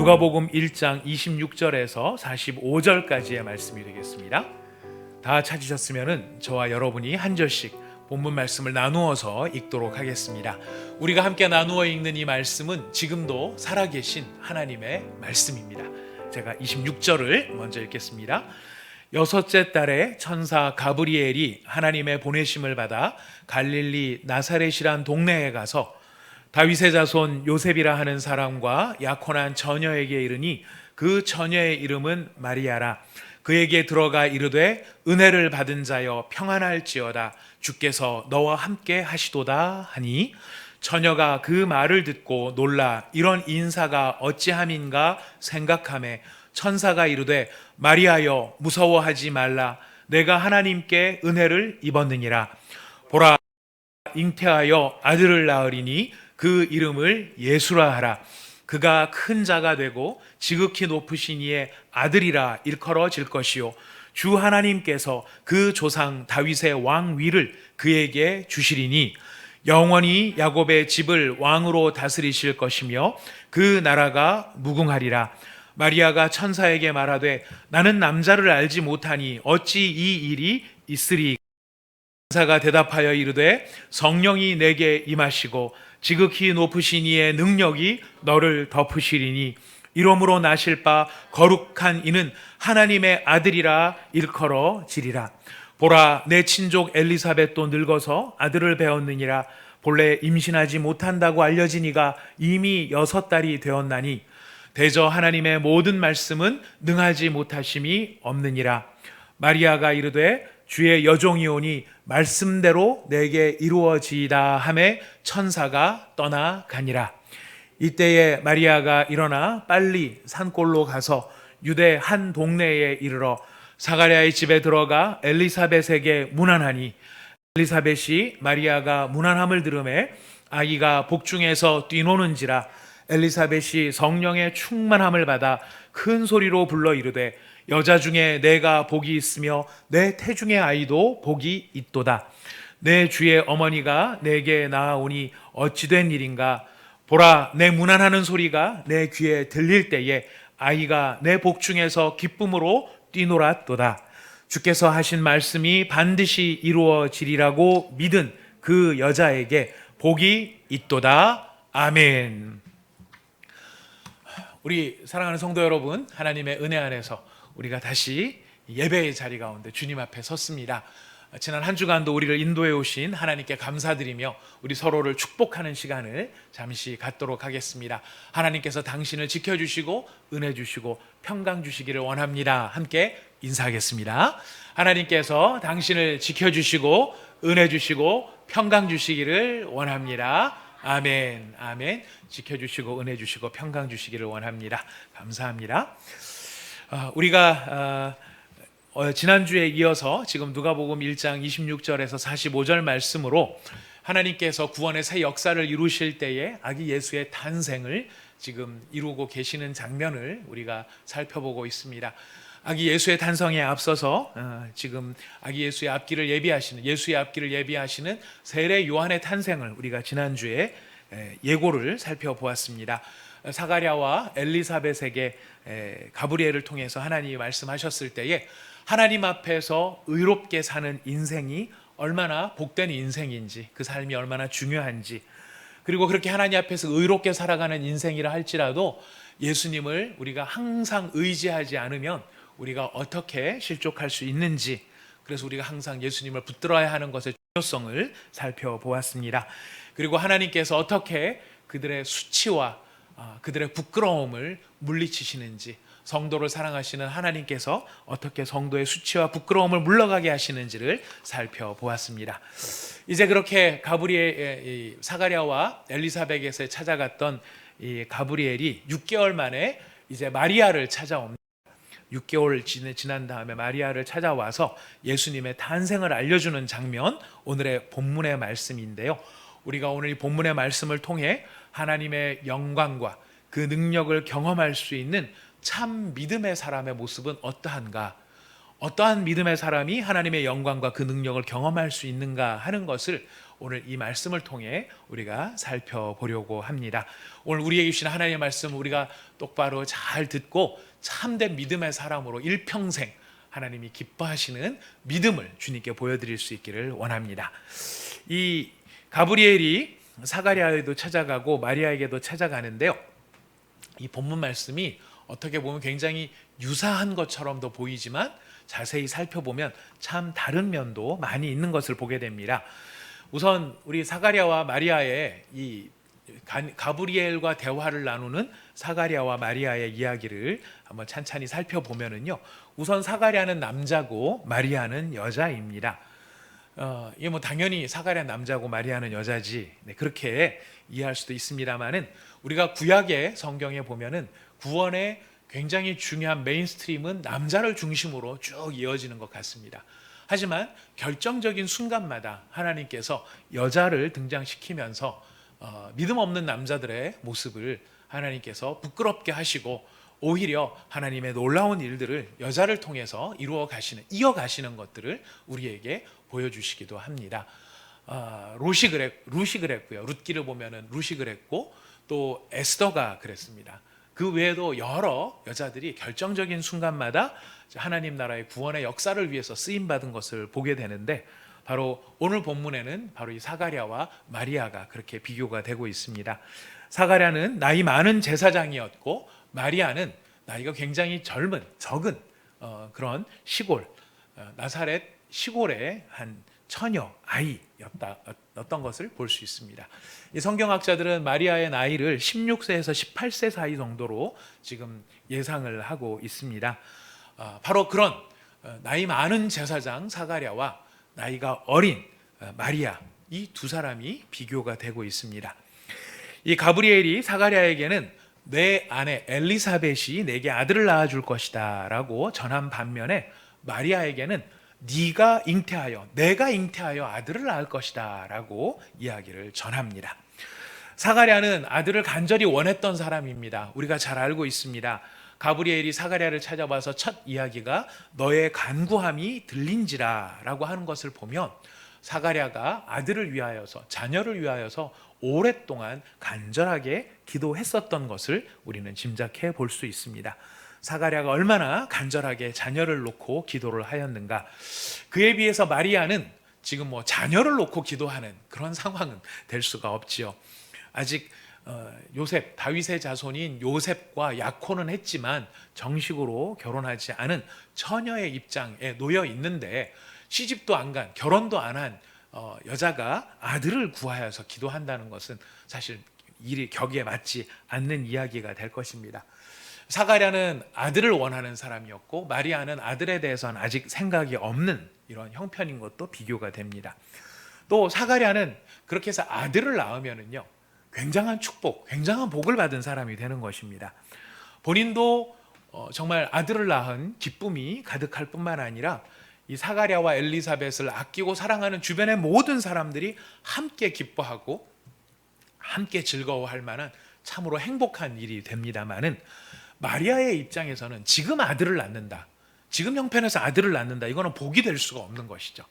누가복음 1장 26절에서 45절까지의 말씀이 되겠습니다. 다 찾으셨으면 저와 여러분이 한 절씩 본문 말씀을 나누어서 읽도록 하겠습니다. 우리가 함께 나누어 읽는 이 말씀은 지금도 살아계신 하나님의 말씀입니다. 제가 26절을 먼저 읽겠습니다. 여섯째 달에 천사 가브리엘이 하나님의 보내심을 받아 갈릴리 나사렛이란 동네에 가서 다윗의 자손 요셉이라 하는 사람과 약혼한 처녀에게 이르니 그 처녀의 이름은 마리아라. 그에게 들어가 이르되 은혜를 받은 자여 평안할지어다. 주께서 너와 함께 하시도다 하니 처녀가 그 말을 듣고 놀라 이런 인사가 어찌함인가 생각하매 천사가 이르되 마리아여 무서워하지 말라. 내가 하나님께 은혜를 입었느니라. 보라 잉태하여 아들을 낳으리니 그 이름을 예수라 하라. 그가 큰 자가 되고 지극히 높으신 이의 아들이라 일컬어질 것이요 주 하나님께서 그 조상 다윗의 왕위를 그에게 주시리니 영원히 야곱의 집을 왕으로 다스리실 것이며 그 나라가 무궁하리라. 마리아가 천사에게 말하되 나는 남자를 알지 못하니 어찌 이 일이 있으리. 천사가 대답하여 이르되 성령이 내게 임하시고 지극히 높으신 이의 능력이 너를 덮으시리니 이러므로 나실 바 거룩한 이는 하나님의 아들이라 일컬어지리라. 보라 내 친족 엘리사벳도 늙어서 아들을 배었느니라. 본래 임신하지 못한다고 알려진 이가 이미 6달이 되었나니 대저 하나님의 모든 말씀은 능하지 못하심이 없느니라. 마리아가 이르되 주의 여종이오니 말씀대로 내게 이루어지이다 하매 천사가 떠나가니라. 이때에 마리아가 일어나 빨리 산골로 가서 유대 한 동네에 이르러 사가랴의 집에 들어가 엘리사벳에게 문안하니 엘리사벳이 마리아가 문안함을 들으매 아기가 복중에서 뛰노는지라. 엘리사벳이 성령의 충만함을 받아 큰 소리로 불러 이르되 여자 중에 내가 복이 있으며 내 태중의 아이도 복이 있도다. 내 주의 어머니가 내게 나아오니 어찌된 일인가. 보라 내 문안하는 소리가 내 귀에 들릴 때에 아이가 내 복중에서 기쁨으로 뛰놀았도다. 주께서 하신 말씀이 반드시 이루어지리라고 믿은 그 여자에게 복이 있도다. 아멘. 우리 사랑하는 성도 여러분, 하나님의 은혜 안에서 우리가 다시 예배의 자리 가운데 주님 앞에 섰습니다. 지난 한 주간도 우리를 인도해 오신 하나님께 감사드리며 우리 서로를 축복하는 시간을 잠시 갖도록 하겠습니다. 하나님께서 당신을 지켜주시고 은혜 주시고 평강 주시기를 원합니다. 함께 인사하겠습니다. 하나님께서 당신을 지켜주시고 은혜 주시고 평강 주시기를 원합니다. 아멘. 아멘. 지켜주시고 은혜 주시고 평강 주시기를 원합니다. 감사합니다. 우리가 지난주에 이어서 지금 누가복음 1장 26절에서 45절 말씀으로 하나님께서 구원의 새 역사를 이루실 때에 아기 예수의 탄생을 지금 이루고 계시는 장면을 우리가 살펴보고 있습니다. 아기 예수의 탄생에 앞서서 지금 아기 예수의 앞길을 예비하시는 세례 요한의 탄생을 우리가 지난주에 예고를 살펴보았습니다. 사가랴와 엘리사벳에게 가브리엘을 통해서 하나님이 말씀하셨을 때에 하나님 앞에서 의롭게 사는 인생이 얼마나 복된 인생인지, 그 삶이 얼마나 중요한지, 그리고 그렇게 하나님 앞에서 의롭게 살아가는 인생이라 할지라도 예수님을 우리가 항상 의지하지 않으면 우리가 어떻게 실족할 수 있는지, 그래서 우리가 항상 예수님을 붙들어야 하는 것의 중요성을 살펴보았습니다. 그리고 하나님께서 어떻게 그들의 수치와 그들의 부끄러움을 물리치시는지, 성도를 사랑하시는 하나님께서 어떻게 성도의 수치와 부끄러움을 물러가게 하시는지를 살펴보았습니다. 이제 그렇게 사가랴와 엘리사벳에서 찾아갔던 이 가브리엘이 6개월 만에 이제 마리아를 찾아옵니다. 6개월 지난 다음에 마리아를 찾아와서 예수님의 탄생을 알려주는 장면, 오늘의 본문의 말씀인데요. 우리가 오늘 이 본문의 말씀을 통해 하나님의 영광과 그 능력을 경험할 수 있는 참 믿음의 사람의 모습은 어떠한가, 어떠한 믿음의 사람이 하나님의 영광과 그 능력을 경험할 수 있는가 하는 것을 오늘 이 말씀을 통해 우리가 살펴보려고 합니다. 오늘 우리에게 주신 하나님의 말씀 우리가 똑바로 잘 듣고 참된 믿음의 사람으로 일평생 하나님이 기뻐하시는 믿음을 주님께 보여드릴 수 있기를 원합니다. 이 가브리엘이 사가랴에도 찾아가고 마리아에게도 찾아가는데요, 이 본문 말씀이 어떻게 보면 굉장히 유사한 것처럼도 보이지만 자세히 살펴보면 참 다른 면도 많이 있는 것을 보게 됩니다. 우선 우리 사가랴와 마리아의 이 가브리엘과 대화를 나누는 사가랴와 마리아의 이야기를 한번 찬찬히 살펴보면은요, 우선 사가랴는 남자고 마리아는 여자입니다. 이게 뭐 당연히 사가랴 남자고 마리아는 여자지, 네, 그렇게 이해할 수도 있습니다만은 우리가 구약의 성경에 보면은 구원의 굉장히 중요한 메인스트림은 남자를 중심으로 쭉 이어지는 것 같습니다. 하지만 결정적인 순간마다 하나님께서 여자를 등장시키면서 믿음 없는 남자들의 모습을 하나님께서 부끄럽게 하시고 오히려 하나님의 놀라운 일들을 여자를 통해서 이어가시는 것들을 우리에게 보여주시기도 합니다. 루시 그랬고요. 룻기를 보면은 루시 그랬고 또 에스더가 그랬습니다. 그 외에도 여러 여자들이 결정적인 순간마다 하나님 나라의 구원의 역사를 위해서 쓰임 받은 것을 보게 되는데, 바로 오늘 본문에는 바로 이 사가랴와 마리아가 그렇게 비교가 되고 있습니다. 사가랴는 나이 많은 제사장이었고 마리아는 나이가 굉장히 적은 그런 시골 나사렛 시골의 한 처녀 아이였던 것을 볼 수 있습니다. 이 성경학자들은 마리아의 나이를 16세에서 18세 사이 정도로 지금 예상을 하고 있습니다. 바로 그런 나이 많은 제사장 사가랴와 나이가 어린 마리아, 이 두 사람이 비교가 되고 있습니다. 이 가브리엘이 사가랴에게는 내 아내 엘리사벳이 내게 아들을 낳아줄 것이다 라고 전한 반면에 마리아에게는 내가 잉태하여 아들을 낳을 것이다 라고 이야기를 전합니다. 사가랴는 아들을 간절히 원했던 사람입니다. 우리가 잘 알고 있습니다. 가브리엘이 사가랴를 찾아와서 첫 이야기가 너의 간구함이 들린지라 라고 하는 것을 보면 사가랴가 아들을 위하여서, 자녀를 위하여서 오랫동안 간절하게 기도했었던 것을 우리는 짐작해 볼 수 있습니다. 사가랴가 얼마나 간절하게 자녀를 놓고 기도를 하였는가. 그에 비해서 마리아는 지금 자녀를 놓고 기도하는 그런 상황은 될 수가 없지요. 아직 요셉, 다윗의 자손인 요셉과 약혼은 했지만 정식으로 결혼하지 않은 처녀의 입장에 놓여 있는데, 시집도 안 간, 결혼도 안 한 여자가 아들을 구하여서 기도한다는 것은 사실 일이 격에 맞지 않는 이야기가 될 것입니다. 사가랴는 아들을 원하는 사람이었고 마리아는 아들에 대해서는 아직 생각이 없는 이런 형편인 것도 비교가 됩니다. 또 사가랴는 그렇게 해서 아들을 낳으면은요, 굉장한 축복, 굉장한 복을 받은 사람이 되는 것입니다. 본인도 정말 아들을 낳은 기쁨이 가득할 뿐만 아니라 이 사가랴와 엘리사벳을 아끼고 사랑하는 주변의 모든 사람들이 함께 기뻐하고 함께 즐거워할 만한 참으로 행복한 일이 됩니다만은, 마리아의 입장에서는 지금 아들을 낳는다, 지금 형편에서 아들을 낳는다, 이거는 복이 될 수가 없는 것이죠.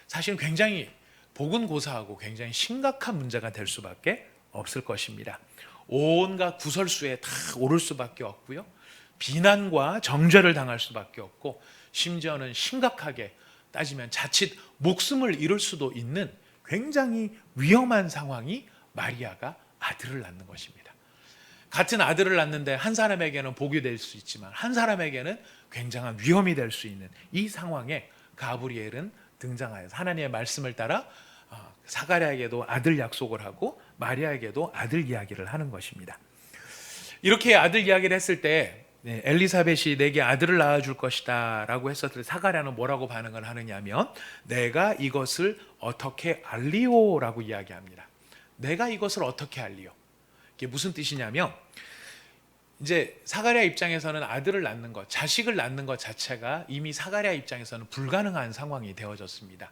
사실은 굉장히 복은 고사하고 굉장히 심각한 문제가 될 수밖에 없을 것입니다. 온갖 구설수에 다 오를 수밖에 없고요, 비난과 정죄를 당할 수밖에 없고, 심지어는 심각하게 따지면 자칫 목숨을 잃을 수도 있는 굉장히 위험한 상황이 마리아가 아들을 낳는 것입니다. 같은 아들을 낳는데 한 사람에게는 복이 될 수 있지만 한 사람에게는 굉장한 위험이 될 수 있는 이 상황에 가브리엘은 등장하여서 하나님의 말씀을 따라 사가랴에게도 아들 약속을 하고 마리아에게도 아들 이야기를 하는 것입니다. 이렇게 아들 이야기를 했을 때 엘리사벳이 내게 아들을 낳아줄 것이다 라고 했었을 때 사가랴는 뭐라고 반응을 하느냐면, 내가 이것을 어떻게 알리오 라고 이야기합니다. 내가 이것을 어떻게 알리오? 이게 무슨 뜻이냐면, 이제 사가랴 입장에서는 아들을 낳는 것, 자식을 낳는 것 자체가 이미 사가랴 입장에서는 불가능한 상황이 되어졌습니다.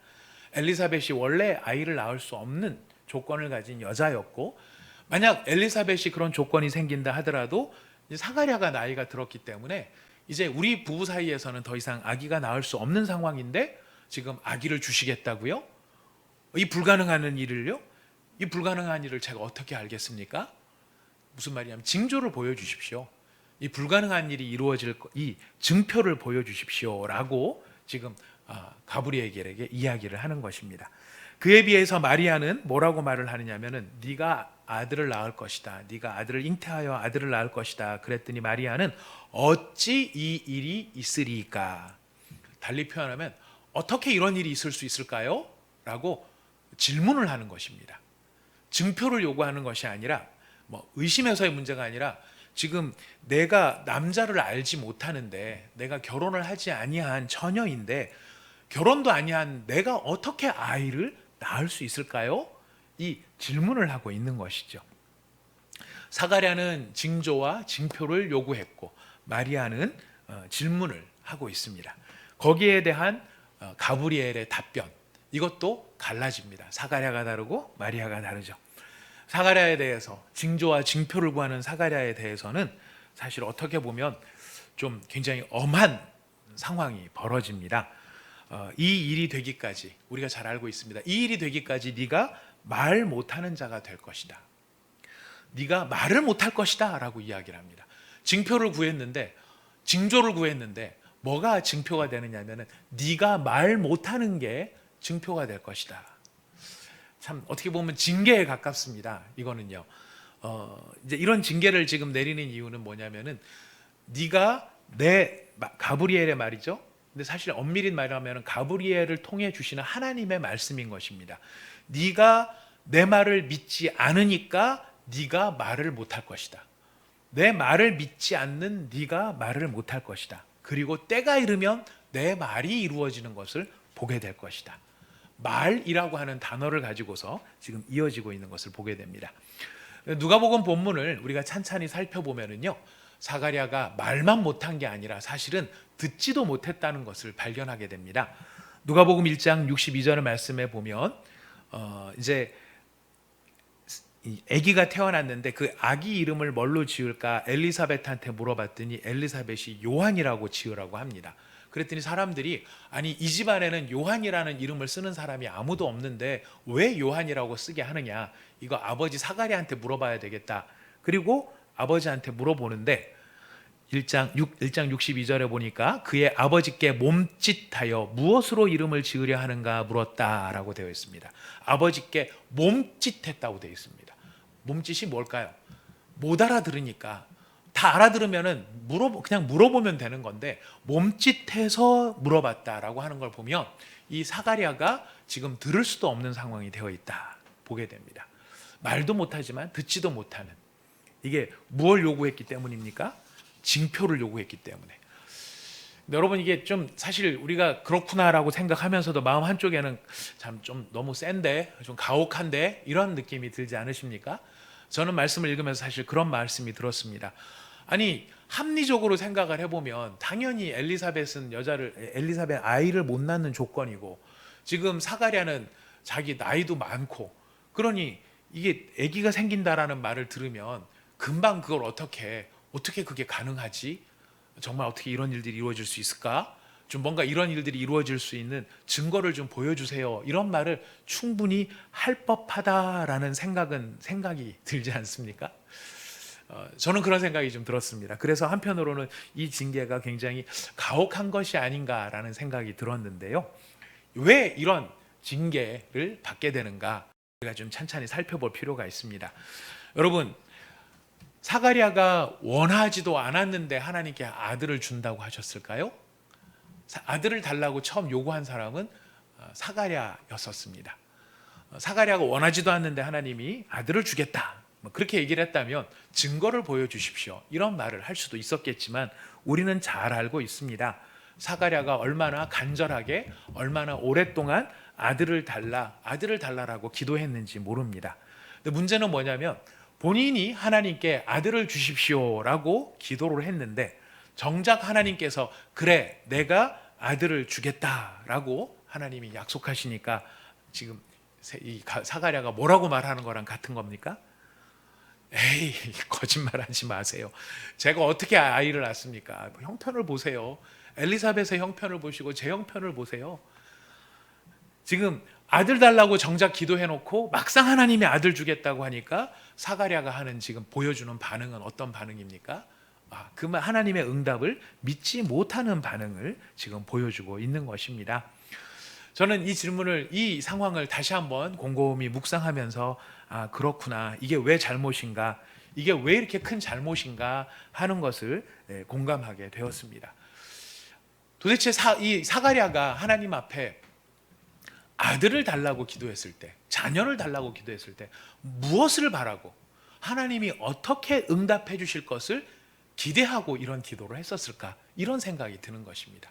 엘리사벳이 원래 아이를 낳을 수 없는 조건을 가진 여자였고, 만약 엘리사벳이 그런 조건이 생긴다 하더라도 사가랴가 나이가 들었기 때문에 이제 우리 부부 사이에서는 더 이상 아기가 낳을 수 없는 상황인데 지금 아기를 주시겠다고요? 이 불가능한 일을요? 이 불가능한 일을 제가 어떻게 알겠습니까? 무슨 말이냐면 징조를 보여주십시오. 이 불가능한 일이 이루어질 이 증표를 보여주십시오라고 지금 가브리엘에게 이야기를 하는 것입니다. 그에 비해서 마리아는 뭐라고 말을 하느냐면은 네가 아들을 낳을 것이다. 네가 아들을 잉태하여 아들을 낳을 것이다. 그랬더니 마리아는 어찌 이 일이 있으리까? 달리 표현하면 어떻게 이런 일이 있을 수 있을까요? 라고 질문을 하는 것입니다. 증표를 요구하는 것이 아니라 의심해서의 문제가 아니라 지금 내가 남자를 알지 못하는데 내가 결혼을 하지 아니한 처녀인데 결혼도 아니한 내가 어떻게 아이를 낳을 수 있을까요? 이 질문을 하고 있는 것이죠. 사가랴는 징조와 징표를 요구했고 마리아는 질문을 하고 있습니다. 거기에 대한 가브리엘의 답변 이것도 갈라집니다. 사가랴가 다르고 마리아가 다르죠. 사가랴에 대해서 징조와 징표를 구하는 사가랴에 대해서는 사실 어떻게 보면 좀 굉장히 엄한 상황이 벌어집니다. 이 일이 되기까지 우리가 잘 알고 있습니다. 이 일이 되기까지 네가 말 못하는 자가 될 것이다. 네가 말을 못할 것이다 라고 이야기를 합니다. 징표를 구했는데 징조를 구했는데 뭐가 증표가 되느냐면은 네가 말 못하는 게 증표가 될 것이다. 참 어떻게 보면 징계에 가깝습니다. 이거는요. 이제 이런 징계를 지금 내리는 이유는 뭐냐면은 네가 가브리엘의 말이죠. 근데 사실 엄밀히 말하면 가브리엘을 통해 주시는 하나님의 말씀인 것입니다. 네가 내 말을 믿지 않으니까 네가 말을 못할 것이다. 내 말을 믿지 않는 네가 말을 못할 것이다. 그리고 때가 이르면 내 말이 이루어지는 것을 보게 될 것이다. 말이라고 하는 단어를 가지고서 지금 이어지고 있는 것을 보게 됩니다. 누가복음 본문을 우리가 찬찬히 살펴보면은요, 사가랴가 말만 못한 게 아니라 사실은 듣지도 못했다는 것을 발견하게 됩니다. 누가복음 1장 62절의 말씀에 보면 이제 아기가 태어났는데 그 아기 이름을 뭘로 지을까 엘리사벳한테 물어봤더니 엘리사벳이 요한이라고 지으라고 합니다. 그랬더니 사람들이 아니 이 집안에는 요한이라는 이름을 쓰는 사람이 아무도 없는데 왜 요한이라고 쓰게 하느냐, 이거 아버지 사가랴한테 물어봐야 되겠다. 그리고 아버지한테 물어보는데 1장 62절에 보니까 그의 아버지께 몸짓하여 무엇으로 이름을 지으려 하는가 물었다라고 되어 있습니다. 아버지께 몸짓했다고 되어 있습니다. 몸짓이 뭘까요? 못 알아들으니까 다 알아들으면은 그냥 물어보면 되는 건데 몸짓해서 물어봤다라고 하는 걸 보면 이 사가랴가 지금 들을 수도 없는 상황이 되어 있다 보게 됩니다. 말도 못하지만 듣지도 못하는, 이게 무엇을 요구했기 때문입니까? 징표를 요구했기 때문에. 여러분 이게 좀 사실 우리가 그렇구나라고 생각하면서도 마음 한쪽에는 참 좀 너무 센데 좀 가혹한데 이런 느낌이 들지 않으십니까? 저는 말씀을 읽으면서 사실 그런 말씀이 들었습니다. 아니 합리적으로 생각을 해보면 당연히 엘리사벳 아이를 못 낳는 조건이고 지금 사가랴는 자기 나이도 많고 그러니 이게 아기가 생긴다라는 말을 들으면 금방 그걸 어떻게 그게 가능하지? 정말 어떻게 이런 일들이 이루어질 수 있을까? 좀 뭔가 이런 일들이 이루어질 수 있는 증거를 좀 보여주세요. 이런 말을 충분히 할 법하다라는 생각이 들지 않습니까? 저는 그런 생각이 좀 들었습니다. 그래서 한편으로는 이 징계가 굉장히 가혹한 것이 아닌가라는 생각이 들었는데요. 왜 이런 징계를 받게 되는가? 우리가 좀 찬찬히 살펴볼 필요가 있습니다. 여러분, 사가랴가 원하지도 않았는데 하나님께 아들을 준다고 하셨을까요? 아들을 달라고 처음 요구한 사람은 사가랴였었습니다. 사가랴가 원하지도 않는데 하나님이 아들을 주겠다, 그렇게 얘기를 했다면 증거를 보여주십시오, 이런 말을 할 수도 있었겠지만 우리는 잘 알고 있습니다. 사가랴가 얼마나 간절하게 얼마나 오랫동안 아들을 달라라고 기도했는지 모릅니다. 근데 문제는 뭐냐면 본인이 하나님께 아들을 주십시오라고 기도를 했는데 정작 하나님께서 그래 내가 아들을 주겠다라고 하나님이 약속하시니까 지금 이 사가랴가 뭐라고 말하는 거랑 같은 겁니까? 에이, 거짓말하지 마세요. 제가 어떻게 아이를 낳습니까? 형편을 보세요. 엘리사벳의 형편을 보시고 제 형편을 보세요. 지금 아들 달라고 정작 기도해놓고 막상 하나님이 아들 주겠다고 하니까 사가랴가 하는 지금 보여주는 반응은 어떤 반응입니까? 하나님의 응답을 믿지 못하는 반응을 지금 보여주고 있는 것입니다. 저는 이 상황을 다시 한번 곰곰이 묵상하면서 그렇구나, 이게 왜 잘못인가, 이게 왜 이렇게 큰 잘못인가 하는 것을 공감하게 되었습니다. 도대체 이 사가랴가 하나님 앞에 아들을 달라고 기도했을 때, 자녀를 달라고 기도했을 때 무엇을 바라고 하나님이 어떻게 응답해 주실 것을 기대하고 이런 기도를 했었을까, 이런 생각이 드는 것입니다.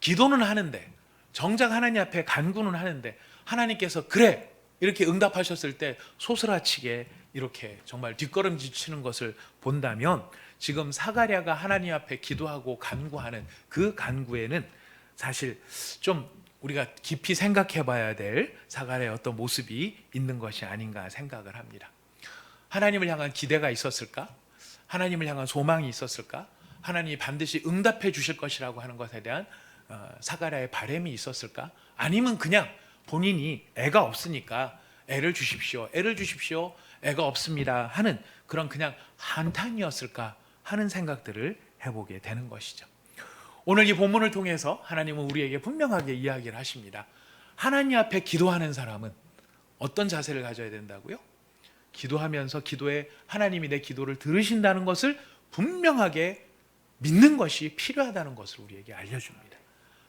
기도는 하는데, 정작 하나님 앞에 간구는 하는데 하나님께서 그래 이렇게 응답하셨을 때 소스라치게 이렇게 정말 뒷걸음질 치는 것을 본다면, 지금 사가랴가 하나님 앞에 기도하고 간구하는 그 간구에는 사실 좀 우리가 깊이 생각해 봐야 될 사가랴의 어떤 모습이 있는 것이 아닌가 생각을 합니다. 하나님을 향한 기대가 있었을까? 하나님을 향한 소망이 있었을까? 하나님이 반드시 응답해 주실 것이라고 하는 것에 대한 사가랴의 바람이 있었을까? 아니면 그냥 본인이 애가 없으니까 애를 주십시오, 애를 주십시오, 애가 없습니다 하는 그런 그냥 한탄이었을까 하는 생각들을 해보게 되는 것이죠. 오늘 이 본문을 통해서 하나님은 우리에게 분명하게 이야기를 하십니다. 하나님 앞에 기도하는 사람은 어떤 자세를 가져야 된다고요? 기도하면서 기도에 하나님이 내 기도를 들으신다는 것을 분명하게 믿는 것이 필요하다는 것을 우리에게 알려줍니다.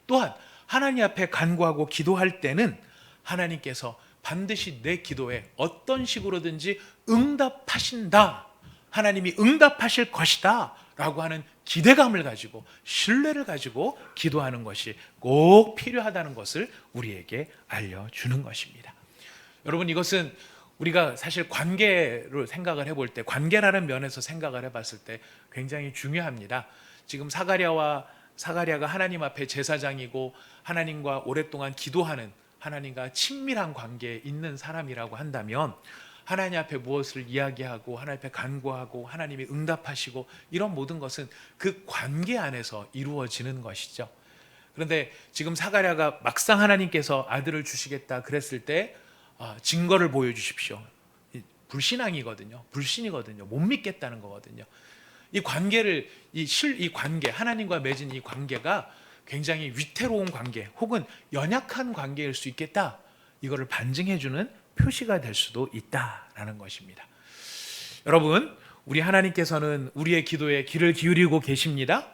또한 하나님 앞에 간구하고 기도할 때는 하나님께서 반드시 내 기도에 어떤 식으로든지 응답하신다, 하나님이 응답하실 것이다 라고 하는 기대감을 가지고, 신뢰를 가지고 기도하는 것이 꼭 필요하다는 것을 우리에게 알려주는 것입니다. 여러분, 이것은 우리가 사실 관계를 생각을 해볼 때, 관계라는 면에서 생각을 해봤을 때 굉장히 중요합니다. 지금 사가랴가 하나님 앞에 제사장이고 하나님과 오랫동안 기도하는, 하나님과 친밀한 관계에 있는 사람이라고 한다면, 하나님 앞에 무엇을 이야기하고 하나님 앞에 간구하고 하나님이 응답하시고 이런 모든 것은 그 관계 안에서 이루어지는 것이죠. 그런데 지금 사가랴가 막상 하나님께서 아들을 주시겠다 그랬을 때 증거를 보여주십시오. 불신앙이거든요. 불신이거든요. 못 믿겠다는 거거든요. 이 관계를 이 관계, 하나님과 맺은 이 관계가 굉장히 위태로운 관계 혹은 연약한 관계일 수 있겠다, 이거를 반증해주는 표시가 될 수도 있다라는 것입니다. 여러분, 우리 하나님께서는 우리의 기도에 귀를 기울이고 계십니다.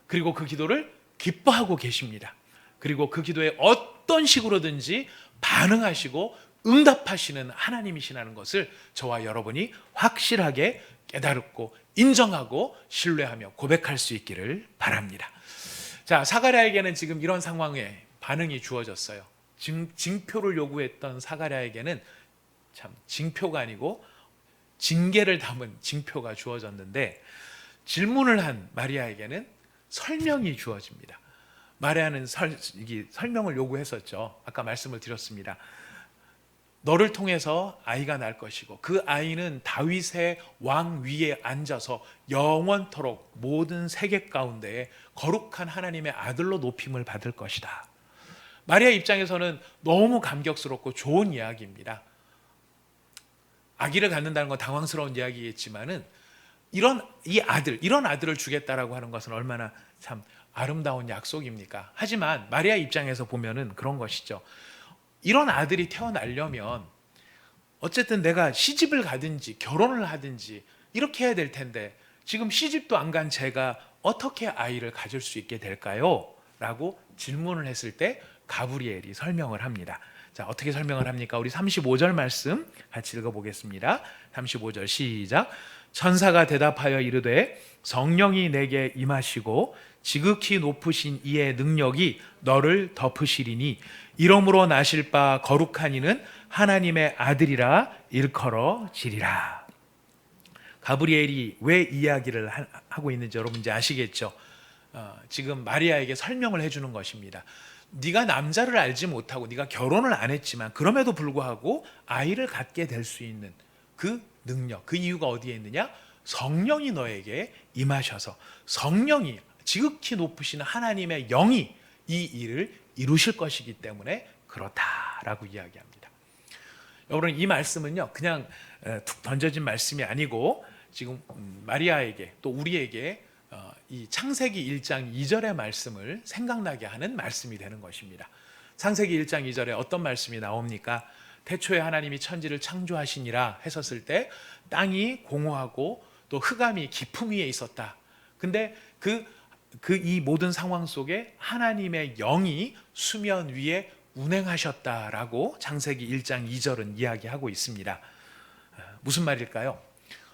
그리고 그 기도를 기뻐하고 계십니다. 그리고 그 기도에 어떤 식으로든지 반응하시고 응답하시는 하나님이시라는 것을 저와 여러분이 확실하게 깨달고 인정하고 신뢰하며 고백할 수 있기를 바랍니다. 자, 사가랴에게는 지금 이런 상황에 반응이 주어졌어요. 징표를 요구했던 사가랴에게는 참 징표가 아니고 징계를 담은 징표가 주어졌는데, 질문을 한 마리아에게는 설명이 주어집니다. 마리아는 설명을 요구했었죠. 아까 말씀을 드렸습니다. 너를 통해서 아이가 날 것이고 그 아이는 다윗의 왕 위에 앉아서 영원토록 모든 세계 가운데에 거룩한 하나님의 아들로 높임을 받을 것이다. 마리아 입장에서는 너무 감격스럽고 좋은 이야기입니다. 아기를 갖는다는 건 당황스러운 이야기겠지만은 이런 아들을 주겠다라고 하는 것은 얼마나 참 아름다운 약속입니까? 하지만 마리아 입장에서 보면은 그런 것이죠. 이런 아들이 태어나려면 어쨌든 내가 시집을 가든지 결혼을 하든지 이렇게 해야 될 텐데, 지금 시집도 안 간 제가 어떻게 아이를 가질 수 있게 될까요? 라고 질문을 했을 때 가브리엘이 설명을 합니다. 자, 어떻게 설명을 합니까? 우리 35절 말씀 같이 읽어보겠습니다. 35절 시작. 천사가 대답하여 이르되 성령이 내게 임하시고 지극히 높으신 이의 능력이 너를 덮으시리니 이러므로 나실 바 거룩한 이는 하나님의 아들이라 일컬어지리라. 가브리엘이 왜 이야기를 하고 있는지 여러분 이제 아시겠죠? 지금 마리아에게 설명을 해주는 것입니다. 네가 남자를 알지 못하고 네가 결혼을 안 했지만 그럼에도 불구하고 아이를 갖게 될 수 있는 그 능력, 그 이유가 어디에 있느냐? 성령이 너에게 임하셔서 성령이 지극히 높으신 하나님의 영이 이 일을 이루실 것이기 때문에 그렇다라고 이야기합니다. 여러분, 이 말씀은요 그냥 툭 던져진 말씀이 아니고 지금 마리아에게 또 우리에게 이 창세기 1장 2절의 말씀을 생각나게 하는 말씀이 되는 것입니다. 창세기 1장 2절에 어떤 말씀이 나옵니까? 태초에 하나님이 천지를 창조하시니라 했었을 때 땅이 공허하고 또 흑암이 깊음 위에 있었다. 근데 이 모든 상황 속에 하나님의 영이 수면 위에 운행하셨다라고 창세기 1장 2절은 이야기하고 있습니다. 무슨 말일까요?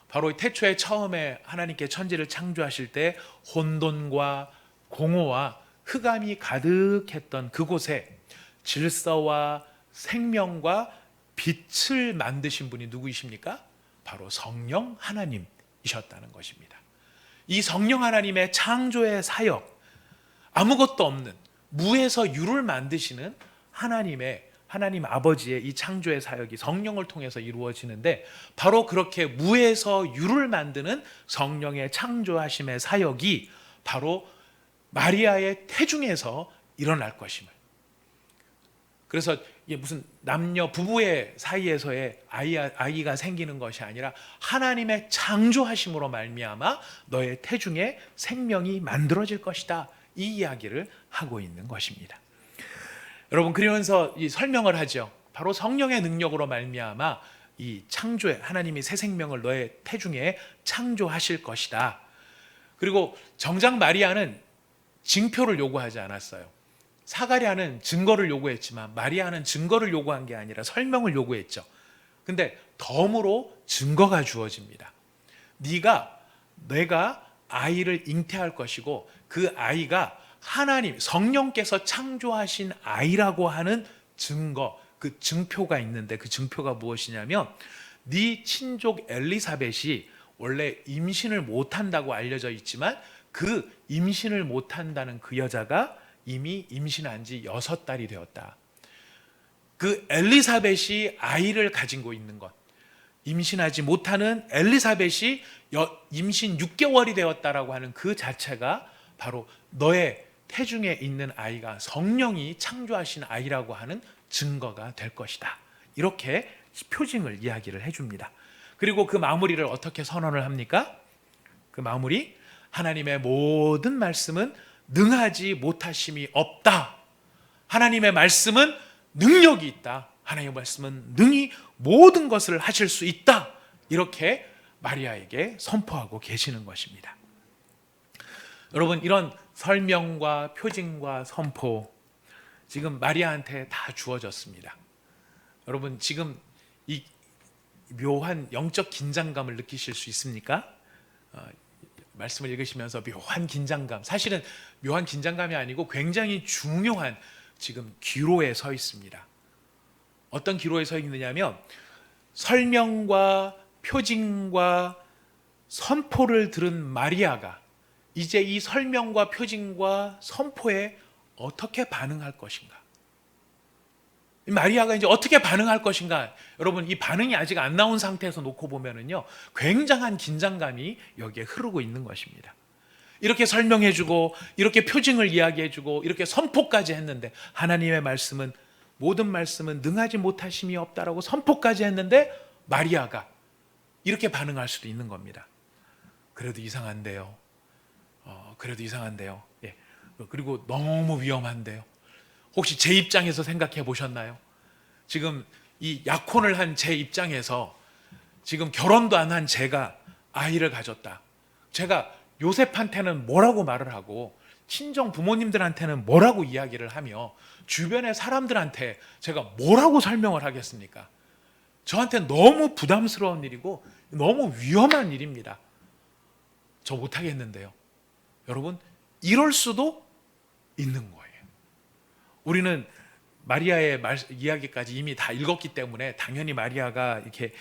바로 태초에 처음에 하나님께 천지를 창조하실 때 혼돈과 공허와 흑암이 가득했던 그곳에 질서와 생명과 빛을 만드신 분이 누구이십니까? 바로 성령 하나님이셨다는 것입니다. 이 성령 하나님의 창조의 사역, 아무것도 없는 무에서 유를 만드시는 하나님 아버지의 이 창조의 사역이 성령을 통해서 이루어지는데, 바로 그렇게 무에서 유를 만드는 성령의 창조하심의 사역이 바로 마리아의 태중에서 일어날 것임을. 그래서 이게 무슨 남녀 부부의 사이에서의 아이가 생기는 것이 아니라 하나님의 창조하심으로 말미암아 너의 태중에 생명이 만들어질 것이다, 이 이야기를 하고 있는 것입니다. 여러분, 그러면서 이 설명을 하죠. 바로 성령의 능력으로 말미암아 이 창조에 하나님이 새 생명을 너의 태중에 창조하실 것이다. 그리고 정작 마리아는 징표를 요구하지 않았어요. 사가랴는 증거를 요구했지만 마리아는 증거를 요구한 게 아니라 설명을 요구했죠. 근데 덤으로 증거가 주어집니다. 내가 아이를 잉태할 것이고 그 아이가 하나님 성령께서 창조하신 아이라고 하는 증거, 그 증표가 있는데, 그 증표가 무엇이냐면 네 친족 엘리사벳이 원래 임신을 못한다고 알려져 있지만 그 임신을 못한다는 그 여자가 이미 임신한 지 6달이 되었다. 그 엘리사벳이 아이를 가지고 있는 것, 임신하지 못하는 엘리사벳이 임신 6개월이 되었다라고 하는 그 자체가 바로 너의 태중에 있는 아이가 성령이 창조하신 아이라고 하는 증거가 될 것이다. 이렇게 표징을 이야기를 해줍니다. 그리고 그 마무리를 어떻게 선언을 합니까? 그 마무리, 하나님의 모든 말씀은 능하지 못하심이 없다. 하나님의 말씀은 능력이 있다. 하나님의 말씀은 능히 모든 것을 하실 수 있다. 이렇게 마리아에게 선포하고 계시는 것입니다. 여러분, 이런 설명과 표징과 선포 지금 마리아한테 다 주어졌습니다. 여러분, 지금 이 묘한 영적 긴장감을 느끼실 수 있습니까? 말씀을 읽으시면서 묘한 긴장감, 사실은 묘한 긴장감이 아니고 굉장히 중요한 지금 기로에 서 있습니다. 어떤 기로에 서 있느냐면 설명과 표징과 선포를 들은 마리아가 이제 이 설명과 표징과 선포에 어떻게 반응할 것인가? 마리아가 이제 어떻게 반응할 것인가? 여러분, 이 반응이 아직 안 나온 상태에서 놓고 보면은요, 굉장한 긴장감이 여기에 흐르고 있는 것입니다. 이렇게 설명해주고, 이렇게 표징을 이야기해주고, 이렇게 선포까지 했는데, 하나님의 말씀은, 모든 말씀은 능하지 못하심이 없다라고 선포까지 했는데, 마리아가 이렇게 반응할 수도 있는 겁니다. 그래도 이상한데요. 예. 그리고 너무 위험한데요. 혹시 제 입장에서 생각해 보셨나요? 지금 이 약혼을 한 제 입장에서 지금 결혼도 안 한 제가 아이를 가졌다. 제가 요셉한테는 뭐라고 말을 하고 친정 부모님들한테는 뭐라고 이야기를 하며 주변의 사람들한테 제가 뭐라고 설명을 하겠습니까? 저한테 너무 부담스러운 일이고 너무 위험한 일입니다. 저 못하겠는데요. 여러분, 이럴 수도 있는 거예요. 우리는 마리아의 이야기까지 이미 다 읽었기 때문에 당연히 마리아가 이렇게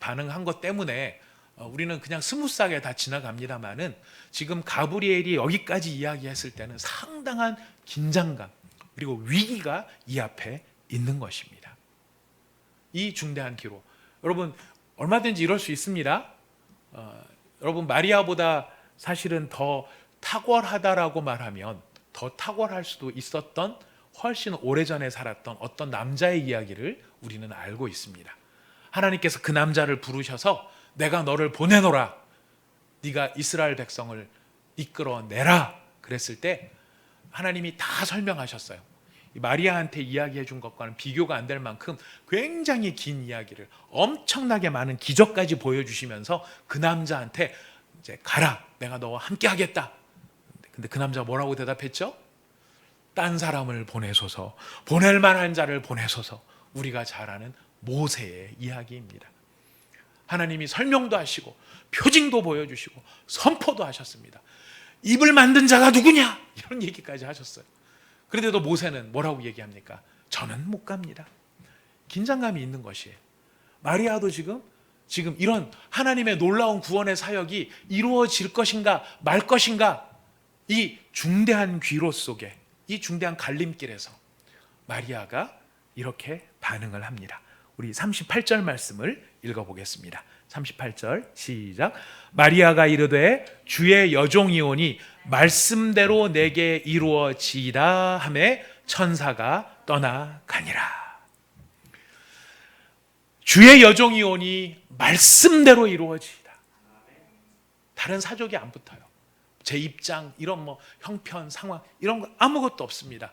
반응한 것 때문에 우리는 그냥 스무스하게 다 지나갑니다만은 지금 가브리엘이 여기까지 이야기했을 때는 상당한 긴장감 그리고 위기가 이 앞에 있는 것입니다. 이 중대한 기로, 여러분 얼마든지 이럴 수 있습니다. 여러분, 마리아보다 사실은 더 탁월하다라고 말하면 더 탁월할 수도 있었던 훨씬 오래전에 살았던 어떤 남자의 이야기를 우리는 알고 있습니다. 하나님께서 그 남자를 부르셔서 내가 너를 보내노라, 네가 이스라엘 백성을 이끌어내라 그랬을 때 하나님이 다 설명하셨어요. 마리아한테 이야기해 준 것과는 비교가 안 될 만큼 굉장히 긴 이야기를, 엄청나게 많은 기적까지 보여주시면서 그 남자한테 이제 가라, 내가 너와 함께 하겠다. 근데 그 남자가 뭐라고 대답했죠? 딴 사람을 보내소서, 보낼 만한 자를 보내소서. 우리가 잘 아는 모세의 이야기입니다. 하나님이 설명도 하시고 표징도 보여주시고 선포도 하셨습니다. 입을 만든 자가 누구냐? 이런 얘기까지 하셨어요. 그런데도 모세는 뭐라고 얘기합니까? 저는 못 갑니다. 긴장감이 있는 것이에요. 마리아도 지금 이런 하나님의 놀라운 구원의 사역이 이루어질 것인가 말 것인가, 이 중대한 귀로 속에, 이 중대한 갈림길에서 마리아가 이렇게 반응을 합니다. 우리 38절 말씀을 읽어보겠습니다. 38절 시작. 마리아가 이르되 주의 여종이오니 말씀대로 내게 이루어지이다 하매 천사가 떠나가니라. 주의 여종이오니 말씀대로 이루어지이다. 다른 사족이 안 붙어요. 제 입장, 이런 뭐 형편, 상황 이런 거 아무것도 없습니다.